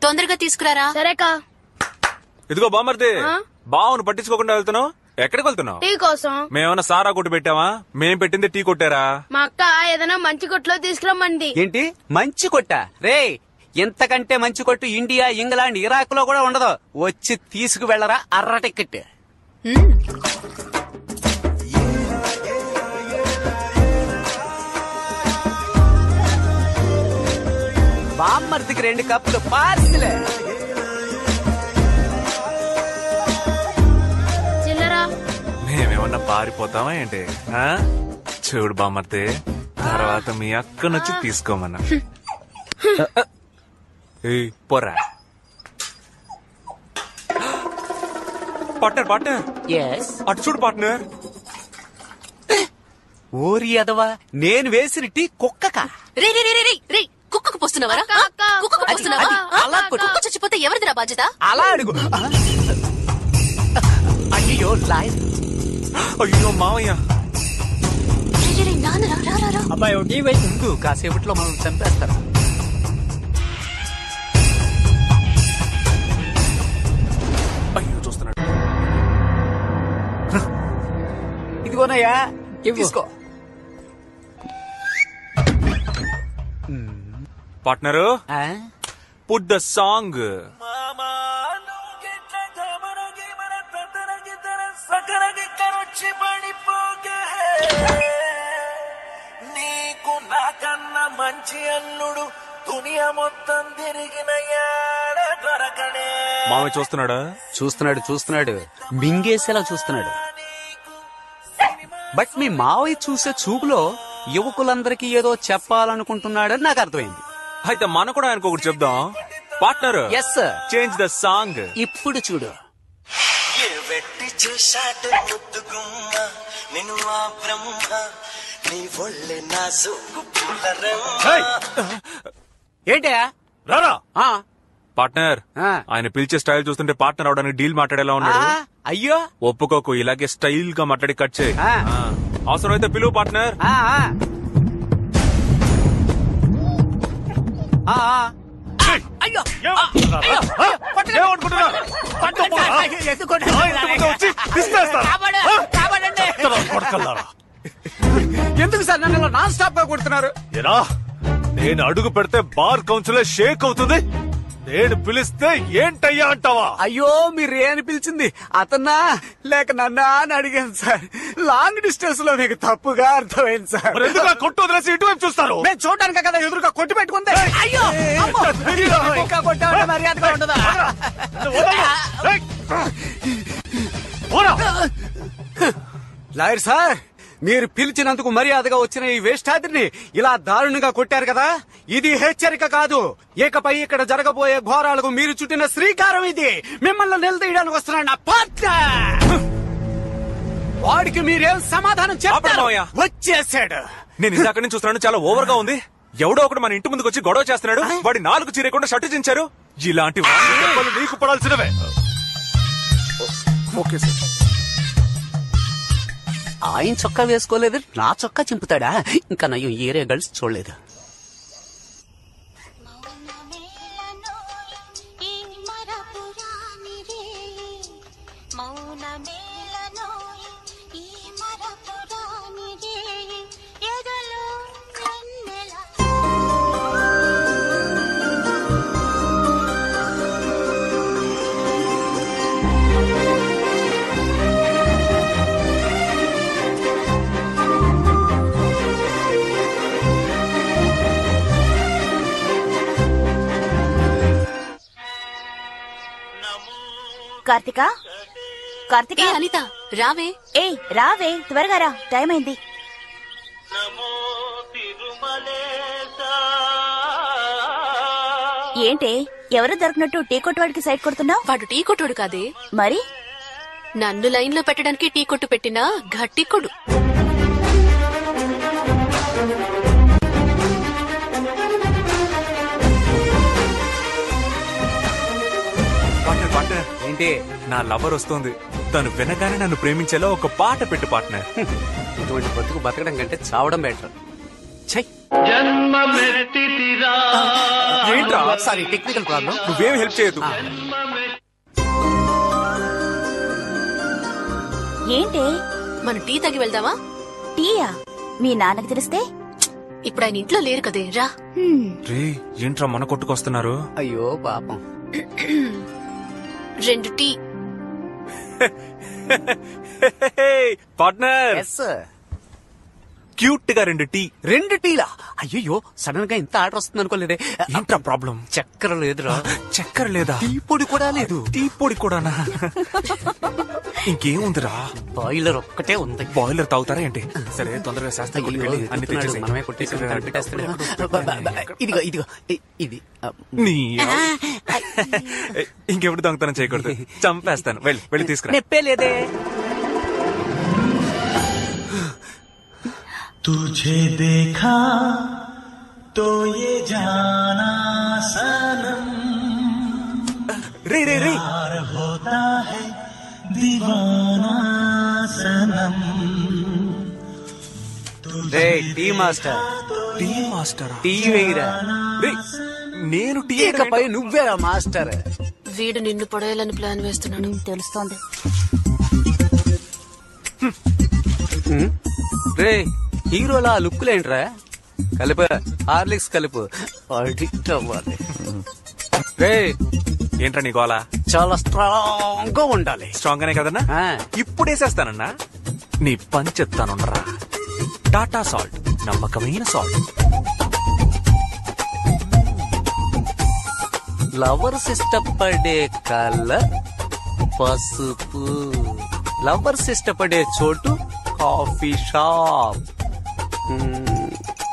తొందరగా తీసుకురారా. సరేకా. ఇదిగో బామర్ది, బావును పట్టించుకోకుండా వెళ్తున్నావు. ఎక్కడికి వెళ్తున్నావు? టీ కోసం. మేమన్నా సారా కొట్టు పెట్టావా? మేం పెట్టింది టీ కొట్టారా? మా అక్క ఏదైనా మంచి కొట్లో తీసుకురమ్మంది. ఏంటి మంచి కొట్టా? రే, ఇంతకంటే మంచి కొట్టు ఇండియా, ఇంగ్లాండ్, ఇరాక్ లో కూడా ఉండదు. వచ్చి తీసుకు వెళ్లరా అర్ర టికెట్. బామ్మర్దికి 2 కప్పులు పార్సిలే. చిల్లరా. మేమేమన్నా పారిపోతావా ఏంటి? చూడు బామర్ది, తర్వాత మీ అక్క నచ్చి తీసుకోమన్నా. పోరా పార్ట్నర్. పార్ట్నర్ అటు చూడు పార్ట్నర్. ఓరి అదవా, నేను వేసిన టీ కుక్కక. రే రే రే రే, కుక్కకు పోస్తున్నావా? కుక్కకు పోస్తున్నావా? అలా కుక్క చచ్చిపోతే ఎవరిదిరా బాధ్యత? అలా అడుగు. అయ్యో లాయర్. అయ్యో మావయ్య. అబ్బాయి ఒకటి ముందు కాసేపట్లో మనం చంపేస్తారు. అయ్యో చూస్తున్నాడు. ఇదిగోనయ్యా తీసుకో. Partner, put the song. నీకు నాకన్నా మంచి అల్లుడు దునియా మొత్తం తిరిగిన దొరకడే. మామయ్య చూస్తున్నాడా? చూస్తున్నాడు మింగేసేలా చూస్తున్నాడు. బట్ మీ మావయ్య చూసే చూపులో యువకులందరికీ ఏదో చెప్పాలనుకుంటున్నాడని నాకు అర్థమైంది. అయితే మనం కూడా ఆయనకు ఒకటి చెప్దాం. Partner, yes sir, change the song. ఇప్పుడు చూడు. ఏ వెట్టి చేశాడు ముద్దుగుమ్మ నిన్ను ఆ బ్రహ్మ, నీ ఒళ్ళే నా సోకు ఏంటయా రారా. పార్ట్నర్, ఆయన పిలిచే స్టైల్ చూస్తుంటే పార్ట్నర్ అవడానికి డీల్ మాట్లాడేలా ఉన్నాడు. అయ్యో ఒప్పుకోకు, ఇలాగే స్టైల్ గా మాట్లాడి కట్ చేయి. అవసరమైతే పిలువు పార్ట్నర్. అయ్యో ఎందుకు సార్ నన్ను నాన్ స్టాప్ గా కొడుతున్నారు? నేను అడుగు పెడితే బార్ కౌన్సిల్ షేక్ అవుతుంది. నేను పిలిస్తే ఏంటయ్యా అంటావా? అయ్యో మీరు అని పిలిచింది అతన్నా లేక నన్నా అని అడిగాను సార్. లాంగ్ డిస్టెన్స్ లో మీకు తప్పుగా అర్థమైంది సార్. కొట్టు వదిలేసి ఇటువైపు చూస్తారు. నేను చూడడానికి కదా ఎదురుగా కొట్టు పెట్టుకుంది. అయ్యో ఇంకా కొట్టామంటే మర్యాదగా ఉండదా? లాయర్ సార్, మీరు పిలిచినందుకు మర్యాదగా వచ్చిన ఈ వేష్టాద్రిని ఇలా దారుణంగా కొట్టారు కదా, ఇది హెచ్చరిక కాదు. ఇకపై ఇక్కడ జరగబోయే ఘోరాలకు మీరు చుట్టిన శ్రీకారం ఇది. మిమ్మల్ని నిలదీయడానికి వస్తున్నాడు నా పార్ట్నర్. వాడికి మీరేం సమాధానం చెప్పారు? వచ్చేసాడు. నేను ఇందాక నుంచి చూస్తున్నాను, చాలా ఓవర్ గా ఉంది. ఎవడో ఒకడు మన ఇంటి ముందుకు వచ్చి గొడవ చేస్తున్నాడు. వాడి 4 చీరకుండా షర్టు చించారు. ఇలాంటి నీకు పడాల్సినవే. Okay sir. ఆయన చొక్కా వేసుకోలేదు, నా చొక్కా చింపుతాడా? ఇంకా నయ్యం ఏరియా గర్ల్స్ చూడలేదు. కార్తిక, కార్తిక. అనిత రావే. రావే, త్వరగా రా, టైం అయింది. ఏంటే ఎవరు దొరికినట్టు టీ కొట్టువాడికి సైడ్ కొడుతున్నావు? వాడు టీ కొట్టుడు కాదే. మరి నన్ను లైన్ లో పెట్టడానికి టీ కొట్టు పెట్టినా గట్టి కొడు. ఏంటి? నా లవర్ వస్తుంది. తను వినగానే నన్ను ప్రేమించేలా ఒక పాట పెట్టు పార్ట్నర్. ఇటువంటి బతుకు బతకడం కంటే చావడం బెటర్. చెయ్. ఏంట్రా సారీ టెక్నికల్ ప్రాబ్లం. నువ్వేం హెల్ప్ చేయదు. ఏంటి మన టీ తాగి వెళ్దామా? టీయా? మీ నాన్నకి తెలిస్తే? ఇప్పుడు ఆయన ఇంట్లో లేరు కదే, రా. రే ఏంట్రా మన కొట్టుకొస్తున్నారు? అయ్యో పాపం. 2 టీ. పార్ట్నర్ క్యూట్ గా 2 టీ. 2 టీలా? అయ్యో సడన్ గా ఇంత ఆర్డర్ వస్తుంది అనుకోలేదే. ఏంట్రా ప్రాబ్లం? చక్కెర లేదురా. చక్కెర లేదా? టీ పొడి కూడా లేదు. టీ పొడి కూడానా? ఇంకేముందిరా? బాయిలర్ ఒక్కటే ఉంది. బాయిలర్ తాగుతారా ఏంటి? సరే తొందరగా శాస్త్రం అయ్యో, వెళ్ళి అన్ని తెచ్చేసేయ్. మనమే కొట్టేసి ఇదిగో ఇదిగో ఇది నీ ఇంకెప్పుడు దొంగతనం చేయకూడదు, చంపేస్తాను. వెళ్ళి తీసుకురా. నెప్పే లేదే. तुझे देखा तो ये जाना सनम రే प्यार होता है दीवाना सनम రే tea master, tea master. Tea వేయిరా. నేను టీ ఇకపై నువ్వేరా మాస్టర్. వీడు నిన్ను పడేయాలని ప్లాన్ వేస్తున్నాడు. తెలుస్తోంది. రే హీరోలా లుక్కులేంట్రా? కలుపు, హార్లిక్స్ కలుపు. అడిక్ట్ అవ్వాలి. రే ఏంట్రా నీ గోలా? చాలా స్ట్రాంగ్ గా ఉండాలి. స్ట్రాంగ్ గానే కదన్నా? ఇప్పుడు వేసేస్తానన్నా. నీ పని చెప్తానున్నరా. టాటా సాల్ట్, నమ్మకమైన సాల్ట్. లవర్స్ ఇష్టపడే కలర్ పసుపు. లవర్స్ ఇష్టపడే చోటు కాఫీ షాప్.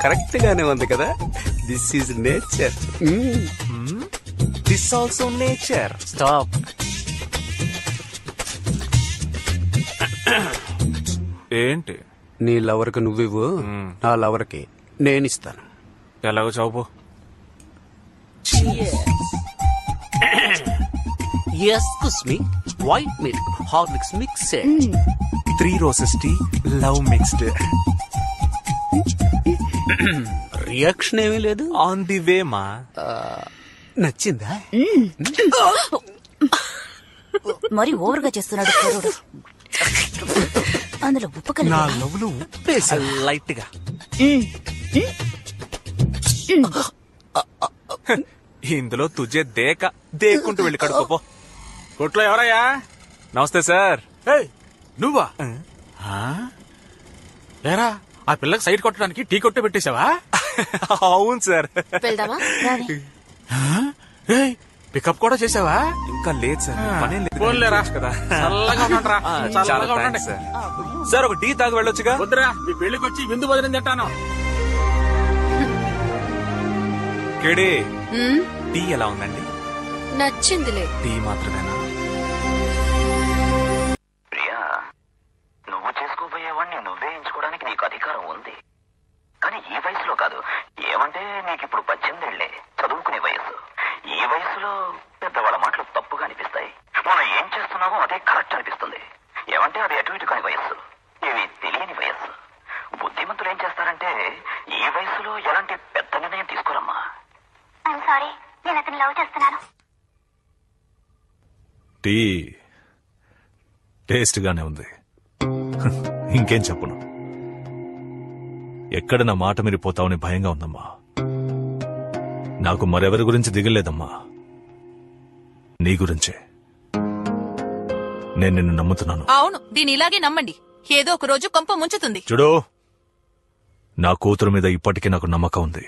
కరెక్ట్ గానే ఉంది కదా. This is nature. This also nature. Stop. ఏంటి? నీ లవర్ కి నువ్వివ్వు, నా లవర్ కి నేనిస్తాను. ఎలాగో చౌపు. Excuse me, white milk Horlicks mixed. 3 roses tea, love mixed. Reaction ఏమీ లేదు. ఆన్ ది వే మా. నచ్చిందా? మరి ఓవర్ గా చేస్తున్నాడు కుర్రోడు. అందులో ఉప్పు నా కలిపి లవ్లు ఉప్పేసా లైట్ గా. ఇందులో తుజే దేక్కుంటూ వెళ్ళి కడుకోపో. కొట్లో ఎవరయ్యా? నమస్తే సార్. నువ్వా? ఏరా ఆ పిల్లకి సైడ్ కొట్టడానికి టీ కొట్టే పెట్టేశావా? అవును సార్. వెళ్దామా? పికప్ కూడా చేసావా? ఇంకా లేదు సార్. పనేం లేదు. పోన్లేరా. కదా. చల్లగా ఉండండిరా. చాలా చల్లగా ఉండండి. Thanks sir. సార్ ఒక టీ తాగి వెళ్ళొచ్చుగా? వద్దురా, మీ పెళ్లికి వచ్చి విందు భోజనం తింటాను. కేడి టీ ఎలా ఉందండి? నచ్చిందిలే. టీ మాత్రమేనా? ప్రియా, నువ్వు చేసుకోబోయేవాడిని నువ్వే ఎంచుకోవడానికి నీకు అధికారం ఉంది. కానీ ఈ వయసులో కాదు. ఏమంటే నీకిప్పుడు 18 ఏళ్లే, చదువుకునే వయసు. ఈ వయసులో పెద్దవాళ్ళ మాటలు తప్పుగా అనిపిస్తాయి. మనం ఏం చేస్తున్నామో అదే కరెక్ట్ అనిపిస్తుంది. ఏమంటే అది అటు ఇటు కాని వయస్సు, ఇవి తెలియని వయస్సు. బుద్ధిమంతులు ఏం చేస్తారంటే ఈ వయసులో ఎలాంటి పెద్ద నిర్ణయం తీసుకోరమ్మా. సారీ, నేను అతను లవ్ చేస్తున్నాను. టీ టేస్ట్ గానే ఉంది. ఇంకేం చెప్పను. ఎక్కడ నా మాట మీరిపోతావని భయంగా ఉందమ్మా. నాకు మరెవరి గురించి దిగలేదమ్మా, నీ గురించే. నేను నిన్ను నమ్ముతున్నాను. అవును, దీని ఇలాగే నమ్మండి. ఏదో ఒక రోజు కొంప ముంచుతుంది. చూడు, నా కూతురు మీద ఇప్పటికీ నాకు నమ్మకం ఉంది.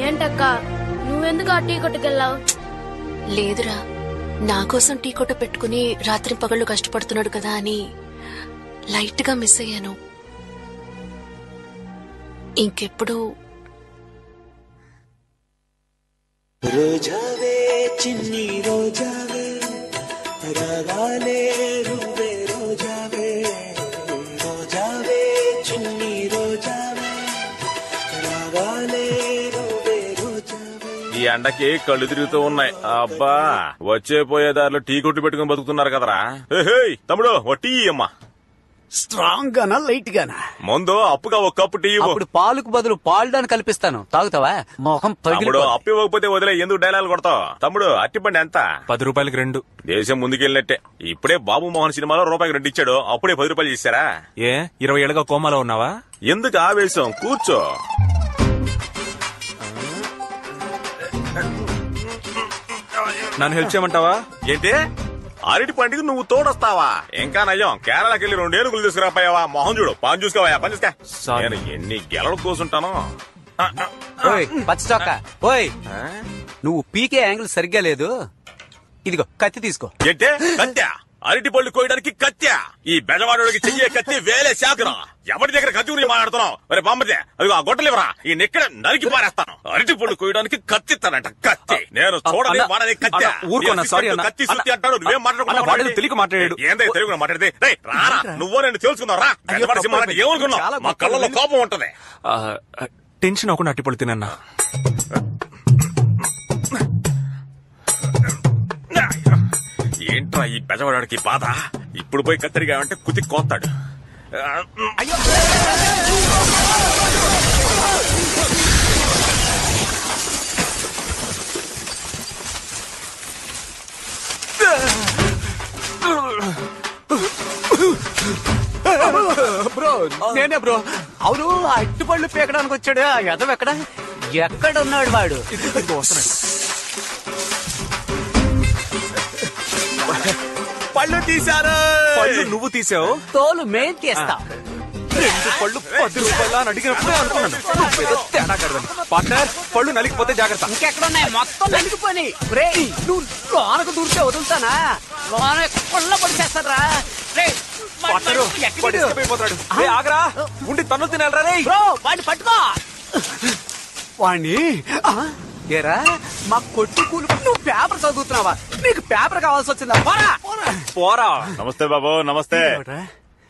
ఏంటక్క, నువ్వెందుకు ఆ టీ కొట్టుకెళ్ళావు? లేదురా, నా కోసం టీ కొట్టు పెట్టుకుని రాత్రి పగళ్ళు కష్టపడుతున్నాడు కదా అని లైట్ గా మిస్ అయ్యాను. ఇంకెప్పుడు రోజావే చిన్ని రోజావే రాగాలే రువే రోజావే రోజావే చిన్ని రోజావే రాగాలే రువే రోజావే. ఈ ఎండకి కళ్ళు తిరుగుతూ ఉన్నాయి. అబ్బా, వచ్చే పోయే దారిలో టీ కొట్టు పెట్టుకుని బతుకుతున్నారు కదరా. తమ్ముడు ఓ టీ అమ్మా. స్ట్రాంగ్ గానా లైట్ గానా? ముందు అప్పుగా ఒక కప్పు టీ ఇవ్వు. అప్పుడు పాలుకు బదులు పాలు కల్పిస్తాను, తాగుతావా? మొహం తమ్ముడు అప్పు ఇవ్వకపోతే వదిలే, ఎందుకు డైలాగ్ కొడతావు? తమ్ముడు అట్టిపండి ఎంత? 10 రూపాయలకి 2. దేశం ముందుకెళ్ళినట్టే. ఇప్పుడే బాబు మోహన్ సినిమాలో రూపాయికి 2 ఇచ్చాడు, అప్పుడే 10 రూపాయలు ఇస్తారా? ఏ 20 ఏళ్ళగా కోమాలో ఉన్నావా? ఎందుకు ఆవేశం, కూర్చో. నన్ను హెల్ప్ చేయమంటావా? ఏంటి అరటి పండుగ నువ్వు తోడొస్తావా? ఇంకా నయ్యం, కేరళకి వెళ్ళి 2 ఏనుగులు తీసుకురాపోయావా? మొహం చూడు, పని చూసుకోవా, పని చూసుకో. నేను ఎన్ని గెలలు కూర్చుంటాను. పచ్చ చొక్క, ఓయ్ నువ్వు పీకే యాంగిల్ సరిగ్గా లేదు. ఇదిగో కత్తి తీసుకో. ఏంటే కత్త్యా? అరటి పళ్ళు కోయడానికి కత్త్యా? ఈ బెజవాడోడికి చెయ్యే కత్తి వేలే శాఖరా. ఎవరి దగ్గర కత్తి గురించి మాట్లాడుతున్నావు? మరి బామ్మదే, అదిగో ఆ గొట్టలేవరా, ఈ నెక్కడ నరికి పారేస్తాను. అరటి పళ్ళు కోయడానికి కత్తి ఇస్తానంట. కత్తి నేను చూడలే, వాడని కత్తి. ఊరుకోనా, సారీ అన్న. కత్తి సుత్తి అంటాడు, నువ్వేం మాట్లాడుకున్నావు? తెలుగు మాట్లాడాడు. ఏందే తెలుగు మాట్లాడితే? రారా నువ్వో నేను తెలుసుకున్నావు రా. బెజవాడ సింహాన్ని ఏమనుకున్నావు? మా కళ్ళలో కోపం ఉంటది. టెన్షన్ అవ్వకుండా అట్టిపళ్ళు తినన్నా. ఏంట్రా ఈ బెజవాడికి బాధ? ఇప్పుడు పోయి కత్తిరిగా అంటే కుతి కోస్తాడు. బ్రో నేనే బ్రో. అవును, అట్టిపళ్ళు పీకడానికి వచ్చాడు ఆ ఎదవ ఎక్కడున్నాడు వాడు? పళ్ళు తీశారు. పళ్ళు నువ్వు తీసావు, తోలు మేం తీస్తా. 2 పళ్ళు 10 రూపాయలు అని అడిగినప్పుడే అనుకున్నాను నువ్వేదో తేడా కడదని. పార్ట్నర్, పళ్ళు నలిగిపోతే జాగ్రత్త. ఇంకెక్కడున్నాయి? మొత్తం నలిగిపోయి. నువ్వు లోనకు దూరితే వదులుతానా? లోన కొల్ల పడిచేస్తారా? ఆగరా, ఉండి తన్ను తినాలరా రే. బ్రో వాడిని పట్టుకో. వాణ్ణి ఏరా మా కొట్టు కూలి. నువ్వు పేపర్ చదువుతున్నావా? నీకు పేపర్ కావాల్సి వచ్చిందా? పోరా. నమస్తే బాబు. నమస్తే.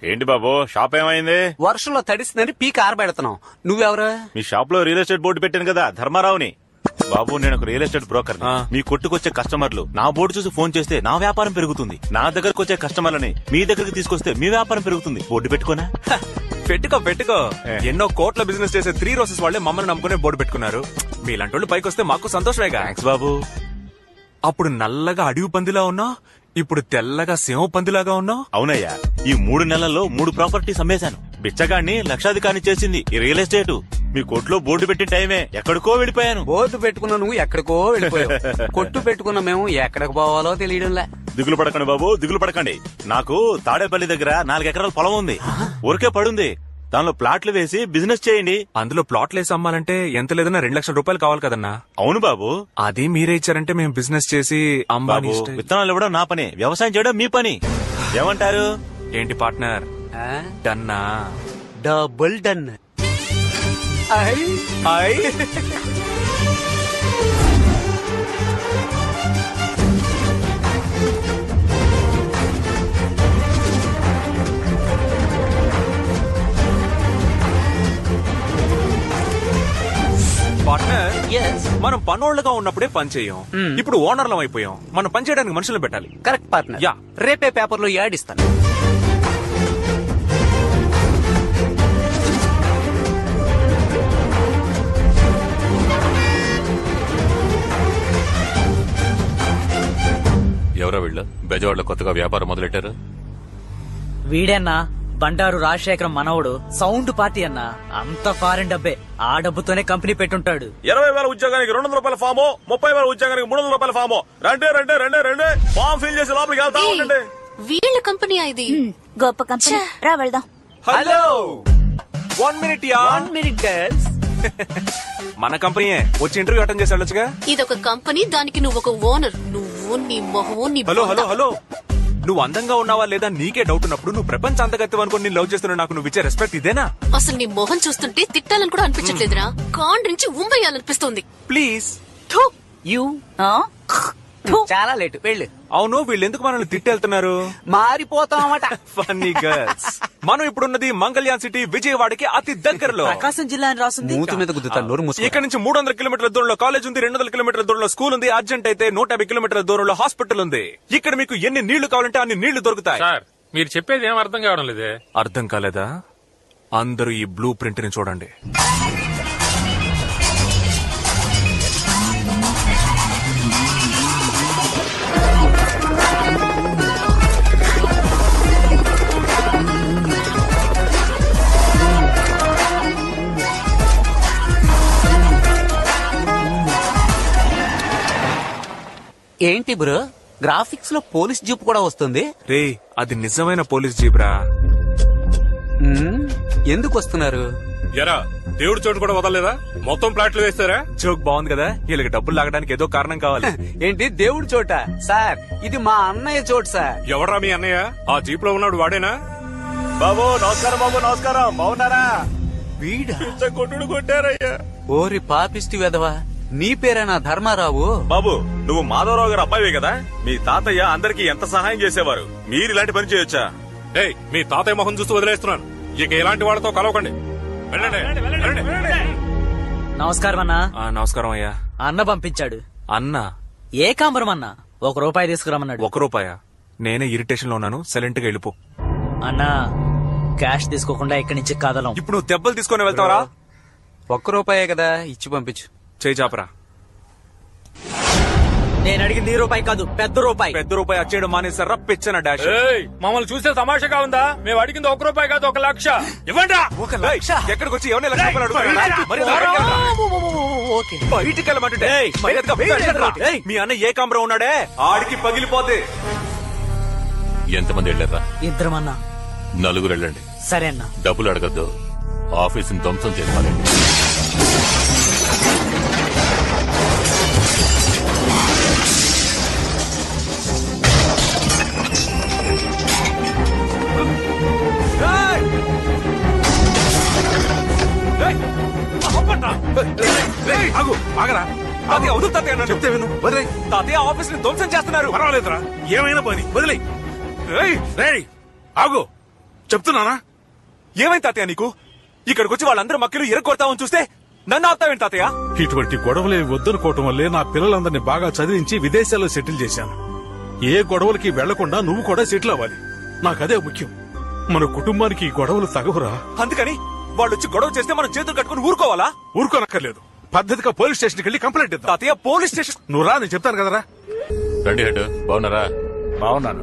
ఏంటి బాబు, షాప్ ఏమైంది? వర్షంలో తడిసిందని పీక ఆరబెడుతున్నావు. నువ్వెవరు? మీ షాప్ లో రియల్ ఎస్టేట్ బోర్డు పెట్టాను కదా, ధర్మారావుని. బాబు నేను ఒక రియల్ ఎస్టేట్ బ్రోకర్. మీ కొట్టుకొచ్చే కస్టమర్లు నా బోర్డు చూసి ఫోన్ చేస్తే నా వ్యాపారం పెరుగుతుంది. నా దగ్గరకు వచ్చే కస్టమర్లని మీ దగ్గరకు తీసుకొస్తే మీ వ్యాపారం పెరుగుతుంది. బోర్డు పెట్టుకోనా? పెట్టుకో. ఎన్నో కోట్ల బిజినెస్ చేసే 3 రోజెస్ వాళ్ళే మమ్మల్ని నమ్ముకునే బోర్డు పెట్టుకున్నారు. మీలాంటి పైకి వస్తే మాకు సంతోషమేగా. థాంక్స్ బాబు. అప్పుడు నల్లగా అడవి పందిలా ఉన్నా, ఇప్పుడు తెల్లగా సింహ పందిలాగా ఉన్నావు. అవునయ్యా, ఈ 3 నెలల్లో 3 ప్రాపర్టీస్ అమ్మేశాను. బిచ్చగాన్ని లక్షాధికారిని చేసింది ఈ రియల్ ఎస్టేట్. మీ కొట్లో బోర్డు పెట్టిన టైమే ఎక్కడికో వెళ్ళిపోయాను. బోర్డు పెట్టుకున్న నువ్వు ఎక్కడికో వెళ్ళిపోయావు. కొట్టు పెట్టుకున్న మేము ఎక్కడికి పోవాలో తెలియడంలే. దిగులు పడకండి బాబు, దిగులు పడకండి. నాకు తాడేపల్లి దగ్గర 4 ఎకరాల పొలం ఉంది. ఊరికే పడుంది. దానిలో ప్లాట్లు వేసి బిజినెస్ చేయండి. అందులో ప్లాట్లు వేసి అమ్మాలంటే ఎంత లేదన్నా 2 లక్షల రూపాయలు కావాలి కదన్నా. అవును బాబు. అది మీరే ఇచ్చారంటే మేము బిజినెస్ చేసి బాబు, విత్తనాలు ఇవ్వడం నా పని, వ్యవసాయం చేయడం మీ పని. ఏమంటారు? ఏంటి పార్ట్నర్, డన్నా? Double done. పార్ట్నర్, మనం పనోళ్ళగా ఉన్నప్పుడే పని చేయం. ఇప్పుడు ఓనర్లం అయిపోయాం. మనం పని చేయడానికి మనుషులు పెట్టాలి. Correct partner. రేపే పేపర్ లో యాడ్ ఇస్తాను. ఎవరా వీళ్ళు? బెజవాడలో కొత్తగా వ్యాపారం మొదలెట్టారు. వీడన్నా బండారు రాజశేఖరం మనవడు. సౌండ్ పార్టీ అన్నా. అంత ఫారెన్ డబ్బే. ఆ డబ్బుతోనే కంపెనీ పెట్టుంటాడు. 20,000 ఉద్యోగానికి 200 రూపాయల ఫాము, 30,000 ఉద్యోగానికి 300 రూపాయల ఫాము. రండి ఫామ్ ఫిల్ చేసి లోపలికి వెళ్తా ఉండండి. వీళ్ళ కంపెనీ ఇది. గొప్ప కంపెనీ. రా వెళ్దాం. Hello, 1 minute yeah. 1 minute girls. మన కంపెనీయే. వచ్చి ఇంటర్వ్యూ అటెండ్ చేసి వెళ్ళొచ్చుగా. ఇదొక కంపెనీ, దానికి నువ్వు ఒక ఓనర్. నువ్వు నీ మొహం నీ. హలో, నువ్వు అందంగా ఉన్నావా లేదా నీకే డౌట్ ఉన్నప్పుడు నువ్వు ప్రపంచ అంతగత్యం అనుకుని నేను లవ్ చేస్తున్నా. నాకు నువ్వు ఇచ్చే రెస్పెక్ట్ ఇదేనా? అసలు నీ మొహం చూస్తుంటే తిట్టాలని కూడా అనిపించట్లేదురా. కాండ్రించి ఉమ్మేయాలనిపిస్తోంది. ప్లీజ్. యూ చాలా లేటు, వెళ్ళు. అవును, వీళ్ళు ఎందుకు మనల్ని తిట్టెళ్తున్నారు? మారిపోతామట. Funny girls. మనం ఇప్పుడున్నది మంగళ్యాన్ సిటీ, విజయవాడకి అతి దగ్గరలో. ప్రకాశం జిల్లా అని రాసింది. మూతి మీద గుద్దుతాను, నోరు మూసుకో. ఇక్కడ నుంచి 300 కిలోమీటర్ల దూరంలో కాలేజ్ ఉంది, 200 కిలోమీటర్ల దూరంలో స్కూల్ ఉంది, అర్జెంట్ అయితే 150 కిలోమీటర్ల దూరంలో హాస్పిటల్ ఉంది. ఇక్కడ మీకు ఎన్ని నీళ్లు కావాలంటే అన్ని నీళ్లు దొరుకుతాయి. సార్, మీరు చెప్పేది ఏం అర్థం కావడం లేదే. అర్థం కాలేదా? అందరూ ఈ బ్లూ ప్రింట్ ని చూడండి. ఏంటి బ్రో, గ్రాఫిక్స్ లో పోలీస్ జీప్ కూడా వస్తుంది? రే, అది నిజమైన పోలీస్ జీబ్రా. ఎందుకు వస్తున్నారు? ఎరా, దేవుడి చోటు కూడా వదలలేదా? మొత్తం ప్లాట్లు వేస్తారా? జోక్ బాగుంది కదా. వీళ్ళకి డబ్బులు లాగడానికి ఏదో కారణం కావాలి. ఏంటి దేవుడి చోట? సార్, ఇది మా అన్నయ్య చోటు సార్. ఎవరా మీ అన్నయ్య? ఆ జీప్ లో ఉన్నాడు వాడేనా? బాబు నమస్కారం, బాబు నమస్కారం. బాగున్నారా? వీడా కొట్టుడు కొట్టారయ్యా. ఓరి పాపిష్టి వెధవా, నీ పేరేనా ధర్మారావు? బాబు, నువ్వు మాధవరావు గారు అబ్బాయివే కదా? మీ తాతయ్య అందరికి ఎంత సహాయం చేసేవారు. మీరు ఇలాంటి పని చేయొచ్చా? ఏయ్, మీ తాతయ్య మొహం చూస్తూ వదిలేస్తున్నాను. ఇక ఇలాంటి వాళ్ళతో కలవకండి. వెళ్ళండి. నమస్కారం అన్నా. నమస్కారం అయ్యా. అన్న పంపించాడు. అన్న ఏకాంబరం అన్న ₹1 తీసుకురమ్మన్నాడు. ₹1? నేనే ఇరిటేషన్ లో ఉన్నాను, సైలెంట్ గా వెళ్ళిపో. అన్నా, క్యాష్ తీసుకోకుండా ఇక్కడి నుంచి కదలం. ఇప్పుడు నువ్వు దెబ్బలు తీసుకొని వెళ్తావరా? ₹1 కదా, ఇచ్చి పంపించు. చేయి చాపరా. నేను అడిగింది ₹1 కాదు, ₹1. ₹1 వచ్చేయడం మానేసారా? పిచ్చన డాష్. మమ్మల్ని చూస్తే తమాషాగా ఉందా? మేము అడిగింది ₹1 కాదు, 1,00,000 ఇవ్వండి. ఎక్కడికి వచ్చి ఎవరిని లక్ష రూపాయలు బయటికి వెళ్ళమంటుంటే మీ అన్న ఏకాంబరం ఉన్నాడే, ఆడికి పగిలిపోతే. ఎంతమంది వెళ్ళారా? 2 అన్నా. 4 వెళ్ళండి. సరే అన్నా. డబ్బులు అడగద్దు, ఆఫీసుని ధ్వంసం చేయాలి. ఆగరా, తాతయ్య వదులు తాతయ్య అన్నాను. చెప్తే విను, వదిలే. తాతయ్య ఆఫీస్ ని ధ్వంసం చేస్తున్నారు. పర్వాలేదురా, ఏమైనా పని వదిలే. ఆగు, చెప్తున్నానా? ఏమైంది తాతయ్య నీకు? ఇక్కడికి వచ్చి వాళ్ళందరూ మక్కలు ఎరగొడతామని చూస్తే నన్ను ఆపుతావేంటి తాతయ్య? ఇటువంటి గొడవలే వద్దనుకోవటం వల్లే నా పిల్లలందరినీ బాగా చదివించి విదేశాల్లో సెటిల్ చేశాను. ఏ గొడవలకి వెళ్లకుండా నువ్వు కూడా సెటిల్ అవ్వాలి. నాకదే ముఖ్యం. మన కుటుంబానికి ఈ గొడవలు తగవురా. అందుకని వాళ్ళు వచ్చి గొడవ చేస్తే మనం చేతులు కట్టుకుని ఊరుకోవాలా? ఊరుకోనక్కర్లేదు, పద్ధతిగా పోలీస్ స్టేషన్కి వెళ్ళి కంప్లైంట్ ఇద్దాం. తాతయ్య, పోలీస్ స్టేషన్? నువ్వు రా, నేను చెప్తాను కదరా. రండి హెడ్, బాగున్నారా? బాగున్నాను.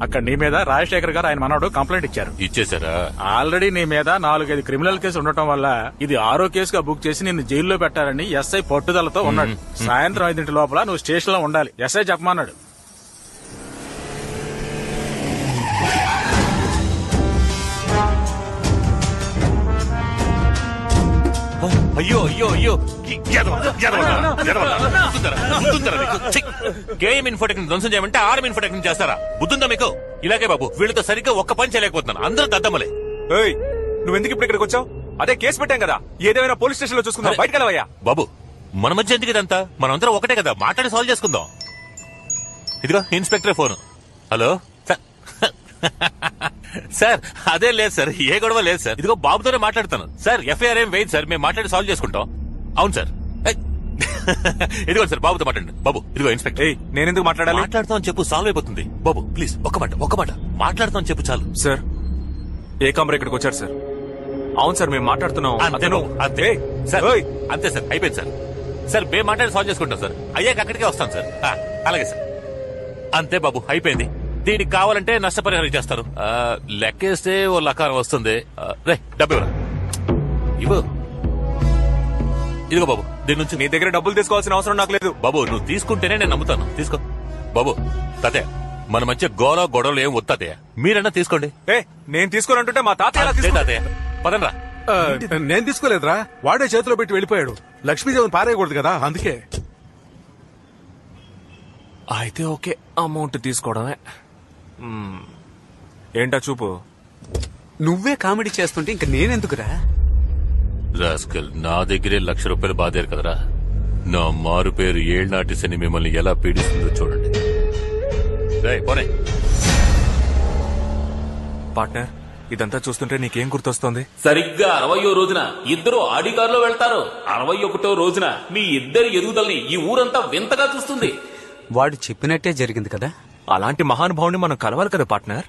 అక్కడ నీ మీద రాజశేఖర్ గారు ఆయన మనవడు కంప్లైంట్ ఇచ్చారు. ఇచ్చేసారా? ఆల్రెడీ నీ మీద 4-5 క్రిమినల్ కేసు ఉండటం వల్ల ఇది 6వ కేసుగా బుక్ చేసి నిన్ను జైల్లో పెట్టారని ఎస్ఐ పట్టుదలతో ఉన్నాడు. సాయంత్రం 5 లోపల నువ్వు స్టేషన్ లో ఉండాలి, ఎస్ఐ చెప్పమన్నాడు. అయ్యో అయ్యో అయ్యో, కేఎం ఇన్ఫోటెక్ ధ్వంసం చేయమంటే ఆర్ఎం ఇన్ఫోటెక్ చేస్తారా? బుద్ధుందా మీకు? ఇలాగే బాబు, వీళ్ళతో సరిగ్గా ఒక్క పని చేయలేకపోతున్నాను. అందరూ దద్దమ్మలే. నువ్వెందుకు ఇప్పుడు ఇక్కడికి వచ్చావు? అదే కేసు పెట్టాం కదా, ఏదేమైనా పోలీస్ స్టేషన్ లో చూసుకుందాం. బయటకు వెళ్ళవయ్యా. బాబు, మన మధ్య ఎందుకు ఇదంతా? మనమందరం ఒకటే కదా, మాట్లాడి సాల్వ్ చేసుకుందాం. ఇదిగో ఇన్స్పెక్టర్ ఫోన్. హలో సార్, అదే లేదు సార్, ఏ గొడవ లేదు సార్. ఇదిగో బాబుతోనే మాట్లాడుతాను సార్. ఎఫ్ఐఆర్ ఏం వేయదు సార్, మేము మాట్లాడి సాల్వ్ చేసుకుంటాం. అవును సార్. ఇదిగో సార్, బాబుతో మాట్లాడండి. బాబు, ఇదిగో ఇన్స్పెక్టర్. నేనెందుకు మాట్లాడాలి? మాట్లాడతాం చెప్పు, సాల్వ్ అయిపోతుంది. బాబు ప్లీజ్, ఒక్క మాట మాట్లాడతాం చెప్పు, చాలు. సార్, ఏకాంబరం ఇక్కడికి వచ్చారు సార్. అవును సార్, మేము మాట్లాడుతున్నాం. అంతే సార్, అంతే సార్, అయిపోయింది సార్. సార్, మేము మాట్లాడి సాల్వ్ చేసుకుంటాం సార్. అయ్యాక అక్కడికే వస్తాం సార్. అలాగే సార్. అంతే బాబు, అయిపోయింది. దీనికి కావాలంటే నష్టపరిహారం చేస్తారు. లెక్కేస్తే ఓ లకారం వస్తుంది. రే, డబ్బు ఇవ్వు. ఇదిగో బాబు, దీని నుంచి నీ దగ్గర డబ్బులు తీసుకోవాల్సిన అవసరం నాకు లేదు. బాబు, నువ్వు తీసుకుంటేనే నేను నమ్ముతాను. తీసుకో బాబు. తాతయ్య, మన మధ్య గొడవలు ఏం వస్తాతయ్య, మీరన్నా తీసుకోండి. నేను తీసుకోనంటుంటే మా తాతయ్య. తాతయ్య పదండ్రా. నేను తీసుకోలేదురా, వాడే చేతిలో పెట్టి వెళ్ళిపోయాడు. లక్ష్మీదేవిని పారేయకూడదు కదా, అందుకే. అయితే ఓకే, అమౌంట్ తీసుకోవడమే. ఏంటా చూపు? నువ్వే కామెడీ చేస్తుంటే ఇంక నేనెందుకురా? రాస్కల్, నా దగ్గరే ₹1,00,000 బాధారు కదరా. నా మారు పేరు ఏళ్నాటి శని మిమ్మల్ని ఎలా పీడిస్తుందో చూడండి. పోనే పార్ట్నర్, ఇదంతా చూస్తుంటే నీకేం గుర్తొస్తోంది? సరిగ్గా 60వ రోజున ఇద్దరు ఆడి కారులో వెళ్తారు. 61వ రోజున మీ ఇద్దరి ఎదుగుదలని ఈ ఊరంతా వింతగా చూస్తుంది. వాడు చెప్పినట్టే జరిగింది కదా. అలాంటి మహానుభావుని మనం కలవాలి కదా పార్ట్నర్.